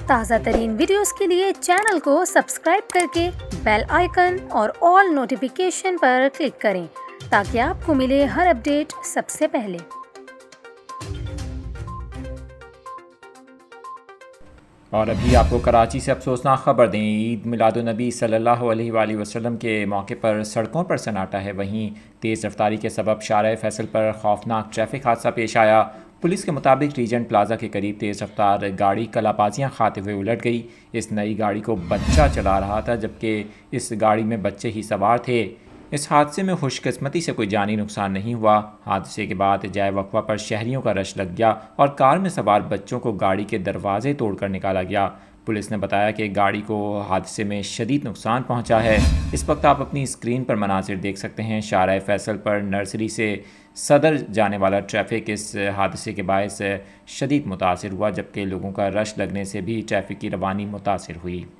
تازہ ترین ویڈیوز کے لیے چینل کو سبسکرائب کر کے بیل آئیکن اور آل نوٹیفیکیشن پر کلک کریں تاکہ آپ کو ملے ہر اپڈیٹ سب سے پہلے۔ اور ابھی آپ کو کراچی سے افسوسناک خبر دیں، عید میلاد النبی صلی اللہ علیہ وآلہ وسلم کے موقع پر سڑکوں پر سناٹا ہے۔ وہیں تیز رفتاری کے سبب شارع فیصل پر خوفناک ٹریفک حادثہ پیش آیا۔ پولیس کے مطابق ریجنٹ پلازا کے قریب تیز رفتار گاڑی کلابازیاں کھاتے ہوئے الٹ گئی۔ اس نئی گاڑی کو بچہ چلا رہا تھا جبکہ اس گاڑی میں بچے ہی سوار تھے۔ اس حادثے میں خوش قسمتی سے کوئی جانی نقصان نہیں ہوا۔ حادثے کے بعد جائے وقفہ پر شہریوں کا رش لگ گیا اور کار میں سوار بچوں کو گاڑی کے دروازے توڑ کر نکالا گیا۔ پولیس نے بتایا کہ گاڑی کو حادثے میں شدید نقصان پہنچا ہے۔ اس وقت آپ اپنی اسکرین پر مناظر دیکھ سکتے ہیں۔ شارع فیصل پر نرسری سے صدر جانے والا ٹریفک اس حادثے کے باعث شدید متاثر ہوا، جبکہ لوگوں کا رش لگنے سے بھی ٹریفک کی روانی متاثر ہوئی۔